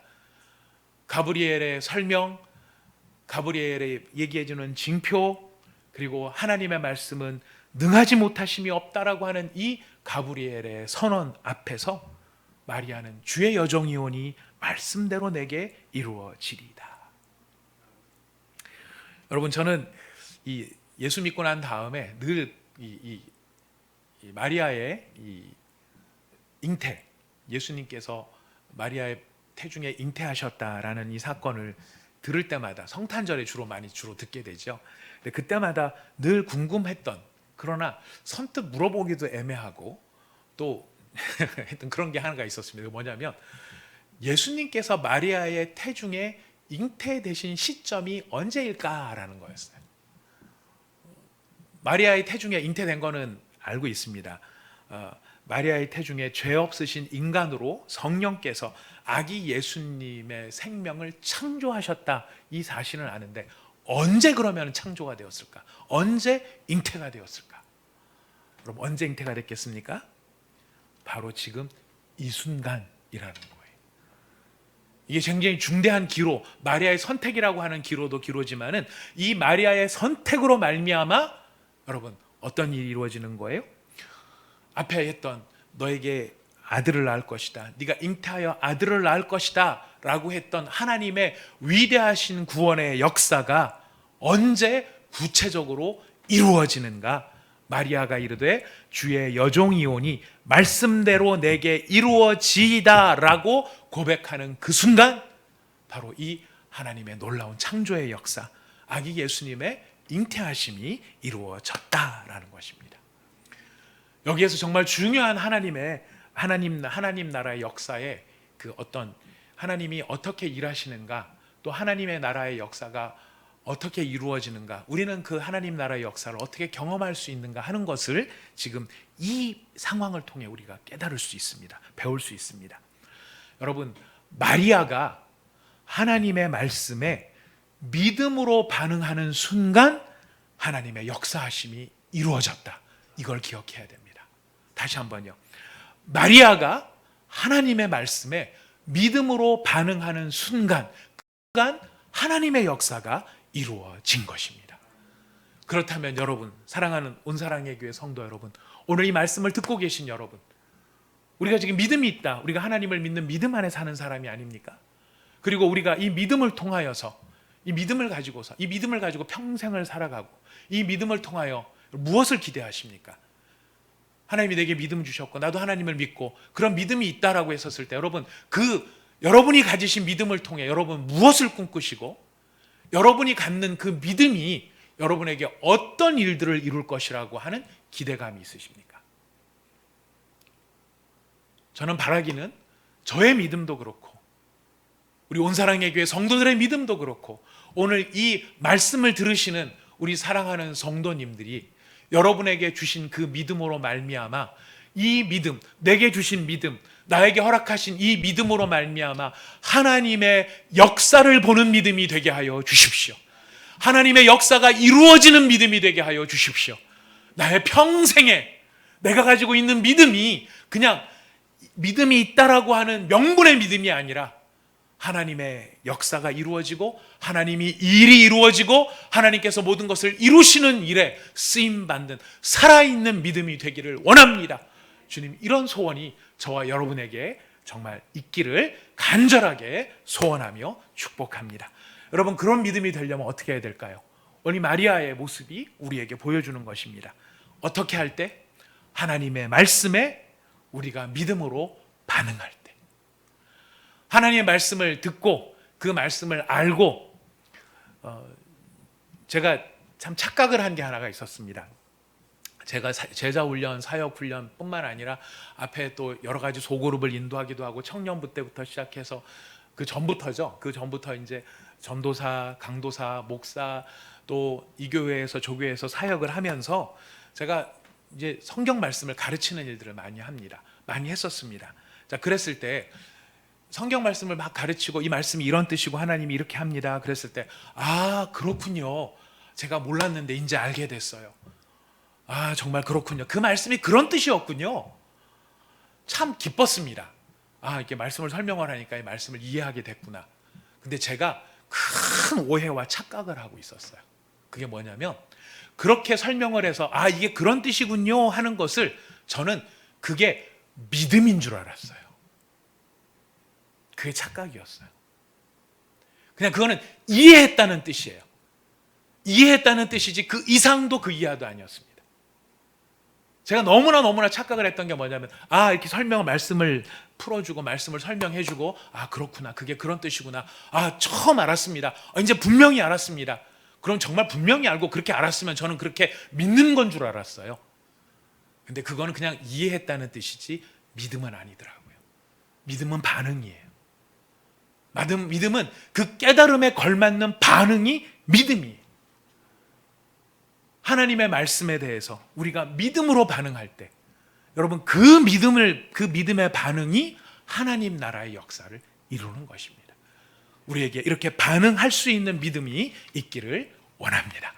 가브리엘의 설명, 가브리엘의 얘기해주는 징표, 그리고 하나님의 말씀은 능하지 못하심이 없다라고 하는 이 가브리엘의 선언 앞에서 마리아는 주의 여종이오니 말씀대로 내게 이루어지리이다. 여러분, 저는 이 예수 믿고 난 다음에 늘 이 마리아의 이 잉태, 예수님께서 마리아의 태중에 잉태하셨다라는 이 사건을 들을 때마다, 성탄절에 주로 듣게 되죠. 근데 그때마다 늘 궁금했던, 그러나 선뜻 물어보기도 애매하고 또 했던 그런 게 하나가 있었습니다. 뭐냐면 예수님께서 마리아의 태중에 잉태되신 시점이 언제일까라는 거였어요. 마리아의 태중에 잉태된 거는 알고 있습니다. 마리아의 태중에 죄 없으신 인간으로 성령께서 아기 예수님의 생명을 창조하셨다, 이 사실은 아는데 언제 그러면 창조가 되었을까? 언제 잉태가 되었을까? 그럼 언제 잉태가 됐겠습니까? 바로 지금 이 순간이라는 거예요. 이게 굉장히 중대한 기로, 마리아의 선택이라고 하는 기로도 기로지만은 이 마리아의 선택으로 말미암아 여러분 어떤 일이 이루어지는 거예요? 앞에 했던 너에게 아들을 낳을 것이다, 네가 잉태하여 아들을 낳을 것이다 라고 했던 하나님의 위대하신 구원의 역사가 언제 구체적으로 이루어지는가? 마리아가 이르되 주의 여종이오니 말씀대로 내게 이루어지이다 라고 고백하는 그 순간, 바로 이 하나님의 놀라운 창조의 역사, 아기 예수님의 잉태하심이 이루어졌다라는 것입니다. 여기에서 정말 중요한 하나님 나라의 역사에 그 어떤 하나님이 어떻게 일하시는가, 또 하나님의 나라의 역사가 어떻게 이루어지는가, 우리는 그 하나님 나라의 역사를 어떻게 경험할 수 있는가 하는 것을 지금 이 상황을 통해 우리가 깨달을 수 있습니다. 배울 수 있습니다. 여러분, 마리아가 하나님의 말씀에 믿음으로 반응하는 순간 하나님의 역사하심이 이루어졌다, 이걸 기억해야 됩니다. 다시 한번요. 마리아가 하나님의 말씀에 믿음으로 반응하는 순간 하나님의 역사가 이루어진 것입니다. 그렇다면 여러분, 사랑하는 온사랑의 교회 성도 여러분, 오늘 이 말씀을 듣고 계신 여러분, 우리가 지금 믿음이 있다, 우리가 하나님을 믿는 믿음 안에 사는 사람이 아닙니까? 그리고 우리가 이 믿음을 통하여서, 이 믿음을 가지고 평생을 살아가고, 이 믿음을 통하여 무엇을 기대하십니까? 하나님이 내게 믿음 주셨고 나도 하나님을 믿고 그런 믿음이 있다라고 했었을 때, 여러분, 여러분이 가지신 믿음을 통해 여러분 무엇을 꿈꾸시고, 여러분이 갖는 그 믿음이 여러분에게 어떤 일들을 이룰 것이라고 하는 기대감이 있으십니까? 저는 바라기는 저의 믿음도 그렇고 우리 온사랑의 교회 성도들의 믿음도 그렇고 오늘 이 말씀을 들으시는 우리 사랑하는 성도님들이 여러분에게 주신 그 믿음으로 말미암아 이 믿음, 내게 주신 믿음, 나에게 허락하신 이 믿음으로 말미암아 하나님의 역사를 보는 믿음이 되게 하여 주십시오. 하나님의 역사가 이루어지는 믿음이 되게 하여 주십시오. 나의 평생에 내가 가지고 있는 믿음이 그냥 믿음이 있다라고 하는 명분의 믿음이 아니라 하나님의 역사가 이루어지고 하나님이 일이 이루어지고 하나님께서 모든 것을 이루시는 일에 쓰임받는 살아있는 믿음이 되기를 원합니다. 주님, 이런 소원이 저와 여러분에게 정말 있기를 간절하게 소원하며 축복합니다. 여러분, 그런 믿음이 되려면 어떻게 해야 될까요? 오늘 마리아의 모습이 우리에게 보여주는 것입니다. 어떻게 할 때? 하나님의 말씀에 우리가 믿음으로 반응할 때, 하나님의 말씀을 듣고 그 말씀을 알고, 제가 참 착각을 한 게 하나가 있었습니다. 제가 제자훈련, 사역훈련 뿐만 아니라 앞에 또 여러 가지 소그룹을 인도하기도 하고 청년부 때부터 시작해서 그 전부터 이제 전도사, 강도사, 목사, 또 이 교회에서 조교회에서 사역을 하면서 제가 이제 성경 말씀을 가르치는 일들을 많이 했었습니다. 자, 그랬을 때 성경 말씀을 막 가르치고 이 말씀이 이런 뜻이고 하나님이 이렇게 합니다. 그랬을 때 그렇군요. 제가 몰랐는데 이제 알게 됐어요. 정말 그렇군요. 그 말씀이 그런 뜻이었군요. 참 기뻤습니다. 이렇게 말씀을 설명을 하니까 이 말씀을 이해하게 됐구나. 근데 제가 큰 오해와 착각을 하고 있었어요. 그게 뭐냐면 그렇게 설명을 해서 이게 그런 뜻이군요 하는 것을 저는 그게 믿음인 줄 알았어요. 그게 착각이었어요. 그냥 그거는 이해했다는 뜻이에요. 이해했다는 뜻이지 그 이상도 그 이하도 아니었습니다. 제가 너무나 착각을 했던 게 뭐냐면 이렇게 말씀을 풀어주고 말씀을 설명해주고 그렇구나, 그게 그런 뜻이구나, 처음 알았습니다, 이제 분명히 알았습니다. 그럼 정말 분명히 알고 그렇게 알았으면 저는 그렇게 믿는 건 줄 알았어요. 근데 그거는 그냥 이해했다는 뜻이지 믿음은 아니더라고요. 믿음은 반응이에요. 믿음은 그 깨달음에 걸맞는 반응이 믿음이에요. 하나님의 말씀에 대해서 우리가 믿음으로 반응할 때, 여러분, 그 믿음의 반응이 하나님 나라의 역사를 이루는 것입니다. 우리에게 이렇게 반응할 수 있는 믿음이 있기를 원합니다.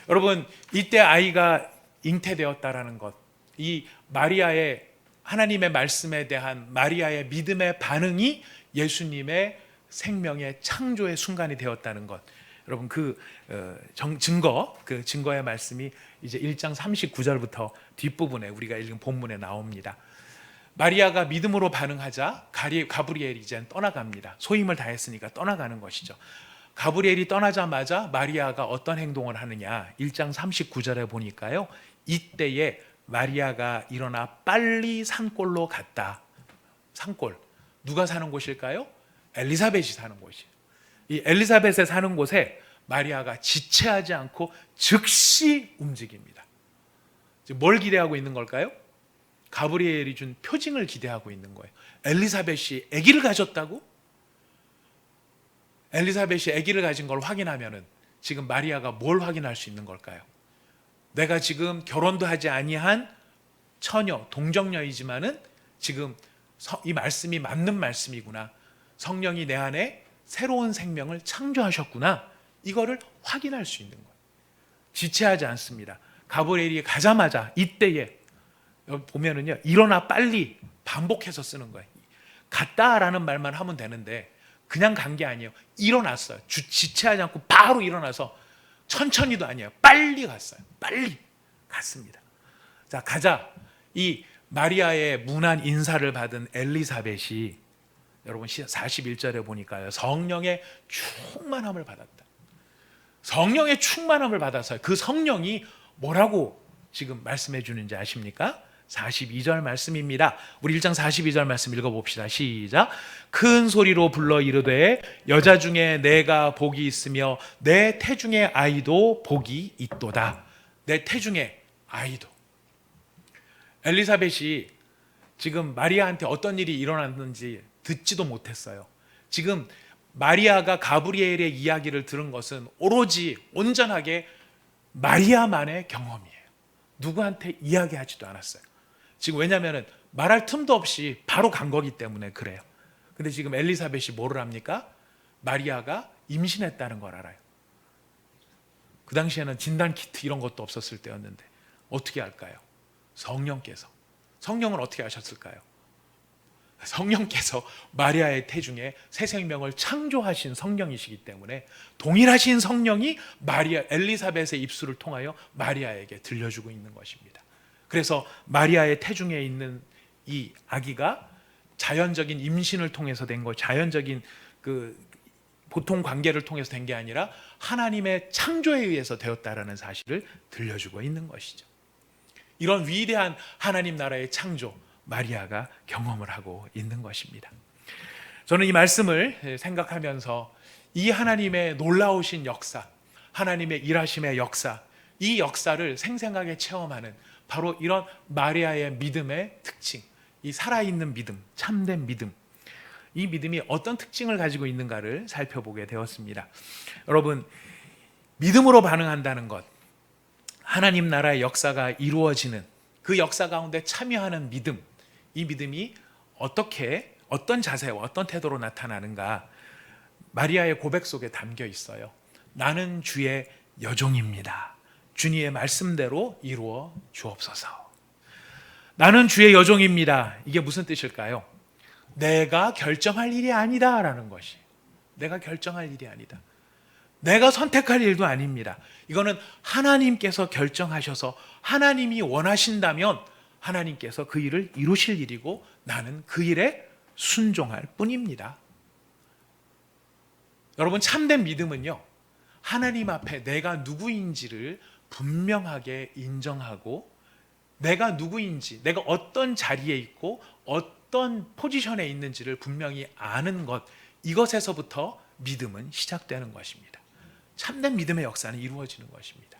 여러분, 이때 아이가 잉태되었다라는 것, 이 마리아의 하나님의 말씀에 대한 마리아의 믿음의 반응이 예수님의 생명의 창조의 순간이 되었다는 것, 여러분, 그 증거의 말씀이 이제 1장 39절부터 뒷부분에 우리가 읽은 본문에 나옵니다. 마리아가 믿음으로 반응하자 가브리엘이 이제 떠나갑니다. 소임을 다했으니까 떠나가는 것이죠. 가브리엘이 떠나자마자 마리아가 어떤 행동을 하느냐, 1장 39절에 보니까요, 이때에 마리아가 일어나 빨리 산골로 갔다. 산골, 누가 사는 곳일까요? 엘리사벳이 사는 곳이에요. 이 엘리사벳에 사는 곳에 마리아가 지체하지 않고 즉시 움직입니다. 뭘 기대하고 있는 걸까요? 가브리엘이 준 표징을 기대하고 있는 거예요. 엘리사벳이 아기를 가졌다고? 엘리사벳이 아기를 가진 걸 확인하면은 지금 마리아가 뭘 확인할 수 있는 걸까요? 내가 지금 결혼도 하지 아니한 처녀, 동정녀이지만은 지금 이 말씀이 맞는 말씀이구나. 성령이 내 안에 새로운 생명을 창조하셨구나. 이거를 확인할 수 있는 거예요. 지체하지 않습니다. 가브리엘이 가자마자 이때에 여기 보면은요, 일어나 빨리 반복해서 쓰는 거예요. 갔다라는 말만 하면 되는데 그냥 간 게 아니에요. 일어났어요. 지체하지 않고 바로 일어나서 천천히도 아니에요. 빨리 갔어요. 빨리 갔습니다. 자, 가자. 이 마리아의 문안 인사를 받은 엘리사벳이 여러분 41절에 보니까요, 성령의 충만함을 받았다. 성령의 충만함을 받았어요. 그 성령이 뭐라고 지금 말씀해 주는지 아십니까? 42절 말씀입니다. 우리 1장 42절 말씀 읽어봅시다. 시작. 큰 소리로 불러 이르되 여자 중에 내가 복이 있으며 내 태중의 아이도 복이 있도다. 내 태중의 아이도. 엘리사벳이 지금 마리아한테 어떤 일이 일어났는지 듣지도 못했어요. 지금 마리아가 가브리엘의 이야기를 들은 것은 오로지 온전하게 마리아만의 경험이에요. 누구한테 이야기하지도 않았어요. 지금 왜냐하면 말할 틈도 없이 바로 간 거기 때문에 그래요. 근데 지금 엘리사벳이 뭐를 합니까? 마리아가 임신했다는 걸 알아요. 그 당시에는 진단 키트 이런 것도 없었을 때였는데 어떻게 할까요? 성령은 어떻게 하셨을까요? 성령께서 마리아의 태중에 새 생명을 창조하신 성령이시기 때문에 동일하신 성령이 엘리사벳의 입술을 통하여 마리아에게 들려주고 있는 것입니다. 그래서 마리아의 태중에 있는 이 아기가 자연적인 임신을 통해서 된 거, 자연적인 그 보통 관계를 통해서 된 게 아니라 하나님의 창조에 의해서 되었다라는 사실을 들려주고 있는 것이죠. 이런 위대한 하나님 나라의 창조, 마리아가 경험을 하고 있는 것입니다. 저는 이 말씀을 생각하면서 이 하나님의 놀라우신 역사, 하나님의 일하심의 역사, 이 역사를 생생하게 체험하는 바로 이런 마리아의 믿음의 특징, 이 살아있는 믿음, 참된 믿음, 이 믿음이 어떤 특징을 가지고 있는가를 살펴보게 되었습니다. 여러분, 믿음으로 반응한다는 것, 하나님 나라의 역사가 이루어지는 그 역사 가운데 참여하는 믿음, 이 믿음이 어떤 자세와 어떤 태도로 나타나는가, 마리아의 고백 속에 담겨 있어요. 나는 주의 여종입니다. 주님의 말씀대로 이루어 주옵소서. 나는 주의 여종입니다. 이게 무슨 뜻일까요? 내가 결정할 일이 아니다라는 것이. 내가 결정할 일이 아니다. 내가 선택할 일도 아닙니다. 이거는 하나님께서 결정하셔서 하나님이 원하신다면 하나님께서 그 일을 이루실 일이고 나는 그 일에 순종할 뿐입니다. 여러분, 참된 믿음은요, 하나님 앞에 내가 누구인지를 분명하게 인정하고 내가 누구인지, 내가 어떤 자리에 있고 어떤 포지션에 있는지를 분명히 아는 것, 이것에서부터 믿음은 시작되는 것입니다. 참된 믿음의 역사는 이루어지는 것입니다.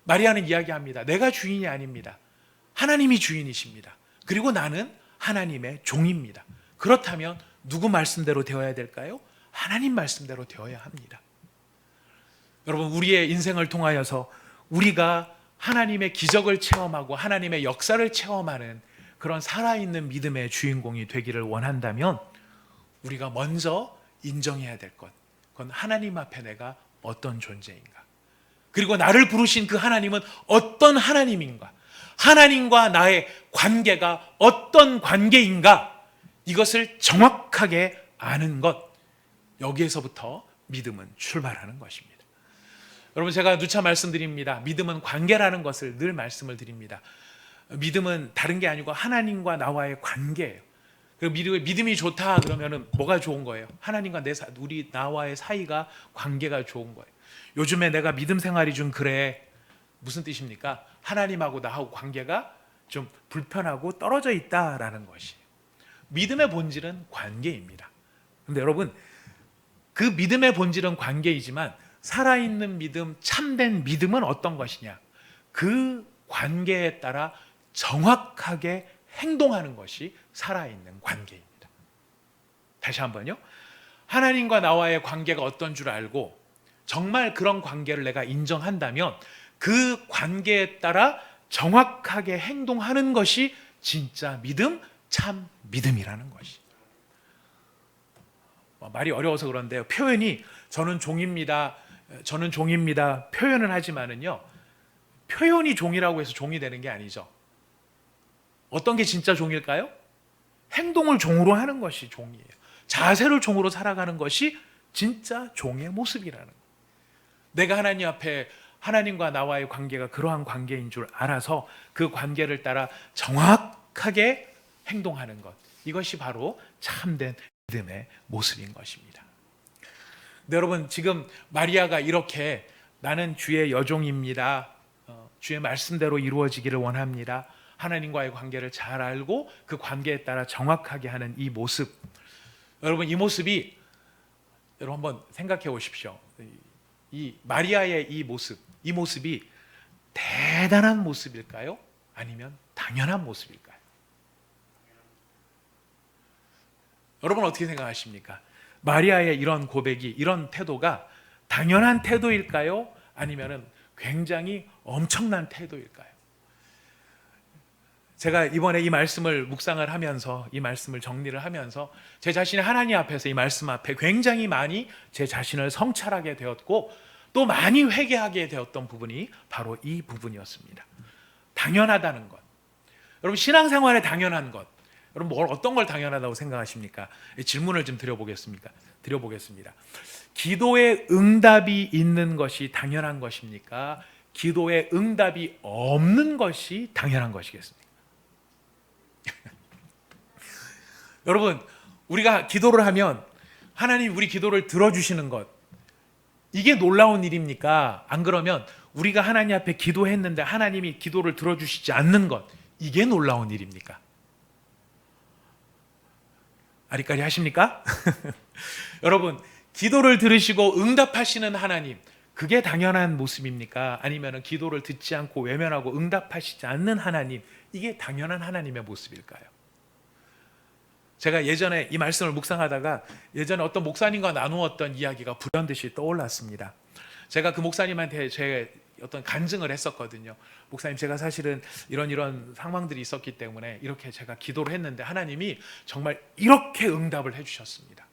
마리아는 이야기합니다. 내가 주인이 아닙니다. 하나님이 주인이십니다. 그리고 나는 하나님의 종입니다. 그렇다면 누구 말씀대로 되어야 될까요? 하나님 말씀대로 되어야 합니다. 여러분, 우리의 인생을 통하여서 우리가 하나님의 기적을 체험하고 하나님의 역사를 체험하는 그런 살아있는 믿음의 주인공이 되기를 원한다면 우리가 먼저 인정해야 될 것, 그건 하나님 앞에 내가 어떤 존재인가, 그리고 나를 부르신 그 하나님은 어떤 하나님인가, 하나님과 나의 관계가 어떤 관계인가, 이것을 정확하게 아는 것, 여기에서부터 믿음은 출발하는 것입니다. 여러분, 제가 누차 말씀드립니다. 믿음은 관계라는 것을 늘 말씀을 드립니다. 믿음은 다른 게 아니고 하나님과 나와의 관계예요. 그리고 믿음이 좋다 그러면은 뭐가 좋은 거예요? 하나님과 나와의 사이가, 관계가 좋은 거예요. 요즘에 내가 믿음 생활이 좀 그래. 무슨 뜻입니까? 하나님하고 나하고 관계가 좀 불편하고 떨어져 있다라는 것이에요. 믿음의 본질은 관계입니다. 근데 여러분, 그 믿음의 본질은 관계이지만 살아있는 믿음, 참된 믿음은 어떤 것이냐? 그 관계에 따라 정확하게 행동하는 것이 살아있는 관계입니다. 다시 한번요. 하나님과 나와의 관계가 어떤 줄 알고 정말 그런 관계를 내가 인정한다면 그 관계에 따라 정확하게 행동하는 것이 진짜 믿음, 참 믿음이라는 것이. 말이 어려워서 그런데요. 표현이 저는 종입니다. 표현은 하지만은요. 표현이 종이라고 해서 종이 되는 게 아니죠. 어떤 게 진짜 종일까요? 행동을 종으로 하는 것이 종이에요. 자세를 종으로 살아가는 것이 진짜 종의 모습이라는 거예요. 내가 하나님 앞에 하나님과 나와의 관계가 그러한 관계인 줄 알아서 그 관계를 따라 정확하게 행동하는 것, 이것이 바로 참된 믿음의 모습인 것입니다. 근데 여러분, 지금 마리아가 이렇게 나는 주의 여종입니다. 주의 말씀대로 이루어지기를 원합니다. 하나님과의 관계를 잘 알고 그 관계에 따라 정확하게 하는 이 모습, 여러분, 이 모습이, 여러분 한번 생각해 보십시오. 이 마리아의 이 모습이 대단한 모습일까요? 아니면 당연한 모습일까요? 여러분 어떻게 생각하십니까? 마리아의 이런 고백이, 이런 태도가 당연한 태도일까요? 아니면 굉장히 엄청난 태도일까요? 제가 이번에 이 말씀을 묵상을 하면서, 이 말씀을 정리를 하면서 제 자신이 하나님 앞에서 이 말씀 앞에 굉장히 많이 제 자신을 성찰하게 되었고, 또 많이 회개하게 되었던 부분이 바로 이 부분이었습니다. 당연하다는 것. 여러분, 신앙생활에 당연한 것, 여러분 어떤 걸 당연하다고 생각하십니까? 질문을 좀 드려보겠습니다. 기도에 응답이 있는 것이 당연한 것입니까? 기도에 응답이 없는 것이 당연한 것이겠습니까? 여러분, 우리가 기도를 하면 하나님 우리 기도를 들어주시는 것, 이게 놀라운 일입니까? 안 그러면 우리가 하나님 앞에 기도했는데 하나님이 기도를 들어주시지 않는 것, 이게 놀라운 일입니까? 아리까리 하십니까? 여러분, 기도를 들으시고 응답하시는 하나님, 그게 당연한 모습입니까? 아니면 기도를 듣지 않고 외면하고 응답하시지 않는 하나님, 이게 당연한 하나님의 모습일까요? 제가 예전에 이 말씀을 묵상하다가 예전에 어떤 목사님과 나누었던 이야기가 불현듯이 떠올랐습니다. 제가 그 목사님한테 제 어떤 간증을 했었거든요. 목사님, 제가 사실은 이런 상황들이 있었기 때문에 이렇게 제가 기도를 했는데 하나님이 정말 이렇게 응답을 해주셨습니다.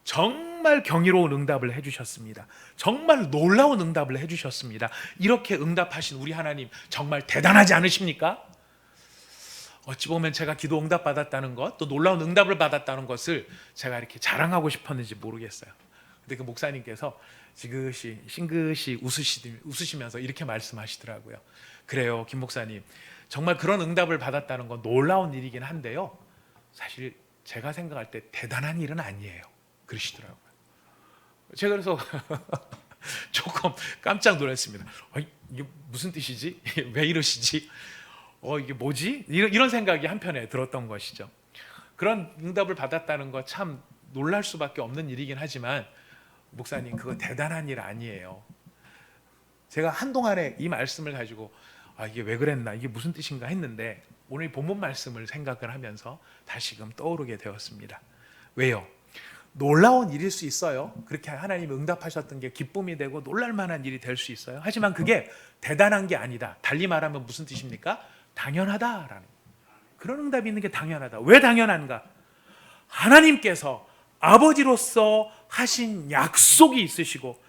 정말 경이로운 응답을 해주셨습니다. 정말 놀라운 응답을 해주셨습니다. 이렇게 응답하신 우리 하나님 정말 대단하지 않으십니까? 어찌 보면 제가 기도 응답 받았다는 것, 또 놀라운 응답을 받았다는 것을 제가 이렇게 자랑하고 싶었는지 모르겠어요. 근데 그 목사님께서 지그시 싱긋이 웃으시면서 이렇게 말씀하시더라고요. 그래요, 김 목사님, 정말 그런 응답을 받았다는 건 놀라운 일이긴 한데요, 사실 제가 생각할 때 대단한 일은 아니에요, 그러시더라고요. 제가 그래서 조금 깜짝 놀랐습니다. 이게 무슨 뜻이지? 왜 이러시지? 이게 뭐지? 이런 생각이 한편에 들었던 것이죠. 그런 응답을 받았다는 거 참 놀랄 수밖에 없는 일이긴 하지만, 목사님, 그거 대단한 일 아니에요. 제가 한동안에 이 말씀을 가지고 이게 왜 그랬나, 이게 무슨 뜻인가 했는데, 오늘 본문 말씀을 생각을 하면서 다시금 떠오르게 되었습니다. 왜요? 놀라운 일일 수 있어요. 그렇게 하나님이 응답하셨던 게 기쁨이 되고 놀랄 만한 일이 될 수 있어요. 하지만 그게 대단한 게 아니다. 달리 말하면 무슨 뜻입니까? 당연하다라는, 그런 응답이 있는 게 당연하다. 왜 당연한가? 하나님께서 아버지로서 하신 약속이 있으시고,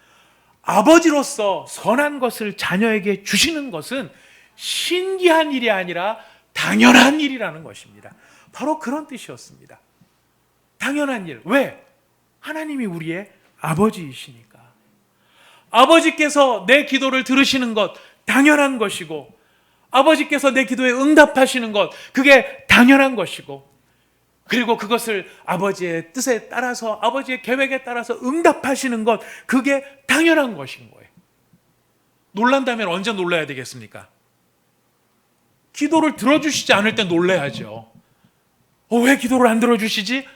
아버지로서 선한 것을 자녀에게 주시는 것은 신기한 일이 아니라 당연한 일이라는 것입니다. 바로 그런 뜻이었습니다. 당연한 일. 왜? 하나님이 우리의 아버지이시니까. 아버지께서 내 기도를 들으시는 것 당연한 것이고, 아버지께서 내 기도에 응답하시는 것, 그게 당연한 것이고, 그리고 그것을 아버지의 뜻에 따라서, 아버지의 계획에 따라서 응답하시는 것, 그게 당연한 것인 거예요. 놀란다면 언제 놀라야 되겠습니까? 기도를 들어주시지 않을 때 놀라야죠. 왜 기도를 안 들어주시지?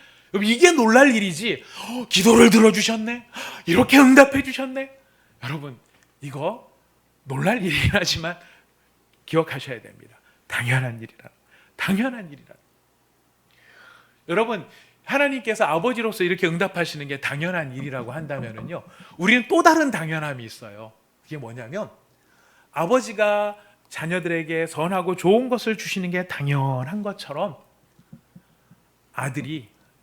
이게 놀랄 일이지. 기도를 들어주셨네? 이렇게 응답해 주셨네? 여러분, 이거 놀랄 일이긴 하지만 기억하셔야 됩니다. 당연한 일이라. 당연한 일이라. 여러분, 하나님께서 아버지로서 이렇게 응답하시는 게 당연한 일이라고 한다면요, 우리는 또 다른 당연함이 있어요. 그게 뭐냐면, 아버지가 자녀들에게 선하고 좋은 것을 주시는 게 당연한 것처럼,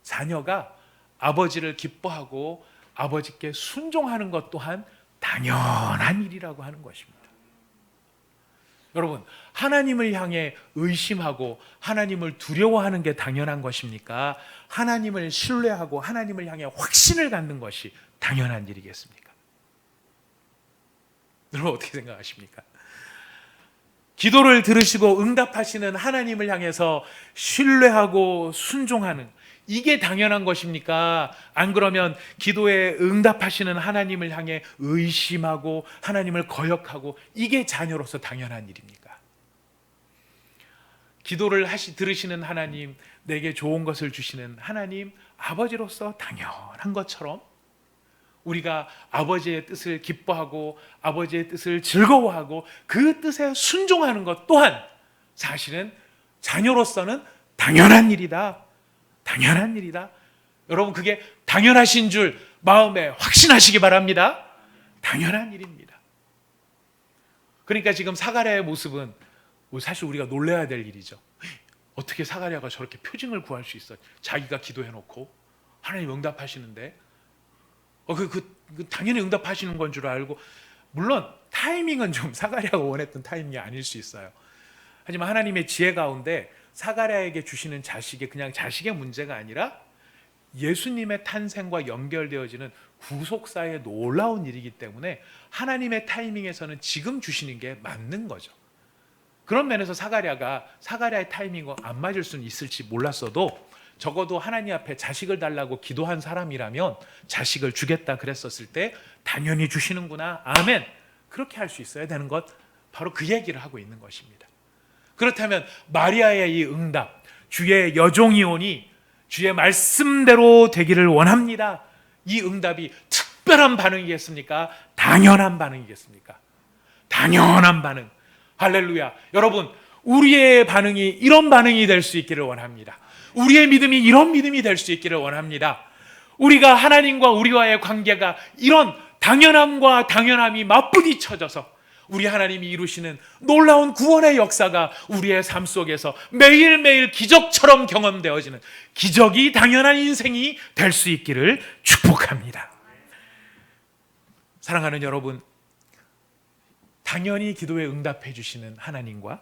자녀가 아버지를 기뻐하고 아버지께 순종하는 것 또한 당연한 일이라고 하는 것입니다. 여러분, 하나님을 향해 의심하고 하나님을 두려워하는 게 당연한 것입니까? 하나님을 신뢰하고 하나님을 향해 확신을 갖는 것이 당연한 일이겠습니까? 여러분, 어떻게 생각하십니까? 기도를 들으시고 응답하시는 하나님을 향해서 신뢰하고 순종하는, 이게 당연한 것입니까? 안 그러면 기도에 응답하시는 하나님을 향해 의심하고 하나님을 거역하고, 이게 자녀로서 당연한 일입니까? 기도를 들으시는 하나님, 내게 좋은 것을 주시는 하나님, 아버지로서 당연한 것처럼 우리가 아버지의 뜻을 기뻐하고 아버지의 뜻을 즐거워하고 그 뜻에 순종하는 것 또한 사실은 자녀로서는 당연한 일이다. 당연한 일이다. 여러분, 그게 당연하신 줄 마음에 확신하시기 바랍니다. 당연한 일입니다. 그러니까 지금 사가랴의 모습은 사실 우리가 놀라야 될 일이죠. 어떻게 사가랴가 저렇게 표징을 구할 수 있어? 자기가 기도해놓고 하나님 응답하시는데 당연히 응답하시는 건 줄 알고, 물론 타이밍은 좀 사가랴가 원했던 타이밍이 아닐 수 있어요. 하지만 하나님의 지혜 가운데 사가랴에게 주시는 자식이 그냥 자식의 문제가 아니라 예수님의 탄생과 연결되어지는 구속사의 놀라운 일이기 때문에 하나님의 타이밍에서는 지금 주시는 게 맞는 거죠. 그런 면에서 사가랴의 타이밍과 안 맞을 수는 있을지 몰랐어도 적어도 하나님 앞에 자식을 달라고 기도한 사람이라면 자식을 주겠다 그랬었을 때 당연히 주시는구나, 아멘, 그렇게 할 수 있어야 되는 것, 바로 그 얘기를 하고 있는 것입니다. 그렇다면 마리아의 이 응답, 주의 여종이 오니 주의 말씀대로 되기를 원합니다, 이 응답이 특별한 반응이겠습니까? 당연한 반응이겠습니까? 당연한 반응. 할렐루야. 여러분, 우리의 반응이 이런 반응이 될 수 있기를 원합니다. 우리의 믿음이 이런 믿음이 될 수 있기를 원합니다. 우리가 하나님과 우리와의 관계가 이런 당연함과 당연함이 맞부딪혀져서 우리 하나님이 이루시는 놀라운 구원의 역사가 우리의 삶 속에서 매일매일 기적처럼 경험되어지는 기적이 당연한 인생이 될 수 있기를 축복합니다. 사랑하는 여러분, 당연히 기도에 응답해 주시는 하나님과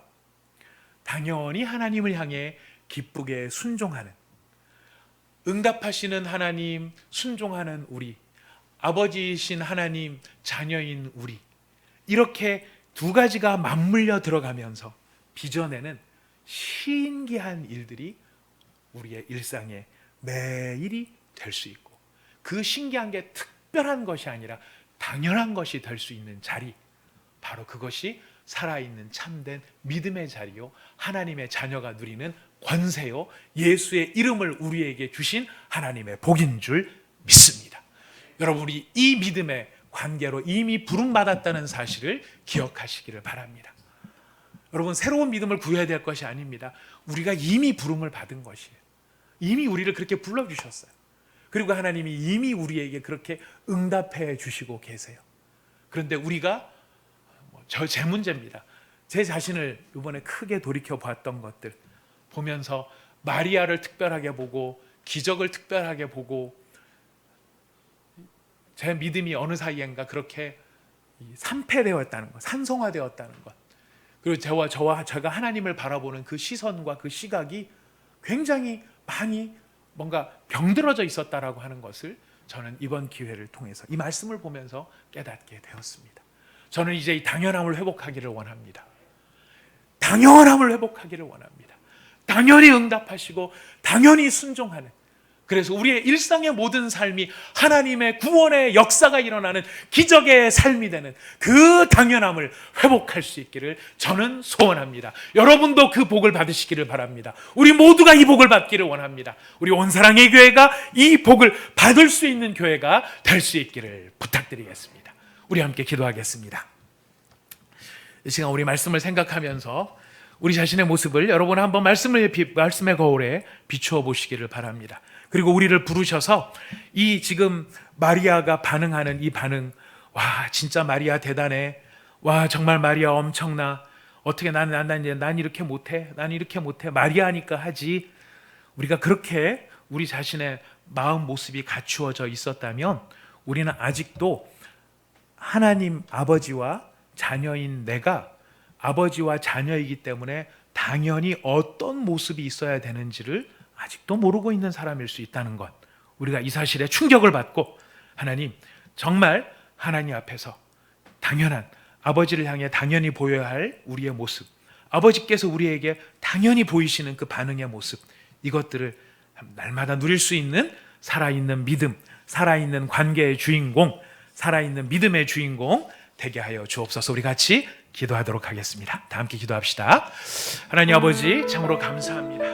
당연히 하나님을 향해 기쁘게 순종하는, 응답하시는 하나님, 순종하는 우리, 아버지이신 하나님, 자녀인 우리, 이렇게 두 가지가 맞물려 들어가면서 빚어내는 신기한 일들이 우리의 일상의 매일이 될 수 있고, 그 신기한 게 특별한 것이 아니라 당연한 것이 될 수 있는 자리, 바로 그것이 살아있는 참된 믿음의 자리요, 하나님의 자녀가 누리는 권세요, 예수의 이름을 우리에게 주신 하나님의 복인 줄 믿습니다. 여러분이 이 믿음의 관계로 이미 부름받았다는 사실을 기억하시기를 바랍니다. 여러분, 새로운 믿음을 구해야 될 것이 아닙니다. 우리가 이미 부름을 받은 것이에요. 이미 우리를 그렇게 불러주셨어요. 그리고 하나님이 이미 우리에게 그렇게 응답해 주시고 계세요. 그런데 우리가 제 문제입니다. 제 자신을 이번에 크게 돌이켜 봤던 것들 보면서 마리아를 특별하게 보고 기적을 특별하게 보고 제 믿음이 어느 사이엔가 그렇게 산패되었다는 것, 산성화되었다는 것, 그리고 제가 하나님을 바라보는 그 시선과 그 시각이 굉장히 많이 뭔가 병들어져 있었다라고 하는 것을 저는 이번 기회를 통해서 이 말씀을 보면서 깨닫게 되었습니다. 저는 이제 이 당연함을 회복하기를 원합니다. 당연함을 회복하기를 원합니다. 당연히 응답하시고 당연히 순종하는, 그래서 우리의 일상의 모든 삶이 하나님의 구원의 역사가 일어나는 기적의 삶이 되는 그 당연함을 회복할 수 있기를 저는 소원합니다. 여러분도 그 복을 받으시기를 바랍니다. 우리 모두가 이 복을 받기를 원합니다. 우리 온사랑의 교회가 이 복을 받을 수 있는 교회가 될 수 있기를 부탁드리겠습니다. 우리 함께 기도하겠습니다. 이 시간 우리 말씀을 생각하면서 우리 자신의 모습을 여러분 한번 말씀의 거울에 비추어 보시기를 바랍니다. 그리고 우리를 부르셔서 이 지금 마리아가 반응하는 이 반응, 와 진짜 마리아 대단해, 와 정말 마리아 엄청나, 어떻게 난 이렇게 못해, 난 이렇게 못해, 마리아니까 하지, 우리가 그렇게 우리 자신의 마음 모습이 갖추어져 있었다면 우리는 아직도 하나님 아버지와 자녀인 내가 아버지와 자녀이기 때문에 당연히 어떤 모습이 있어야 되는지를 아직도 모르고 있는 사람일 수 있다는 것, 우리가 이 사실에 충격을 받고 하나님, 정말 하나님 앞에서 당연한 아버지를 향해 당연히 보여야 할 우리의 모습, 아버지께서 우리에게 당연히 보이시는 그 반응의 모습, 이것들을 날마다 누릴 수 있는 살아있는 믿음, 살아있는 관계의 주인공, 살아있는 믿음의 주인공 되게 하여 주옵소서. 우리 같이 기도하도록 하겠습니다. 다 함께 기도합시다. 하나님 아버지, 참으로 감사합니다.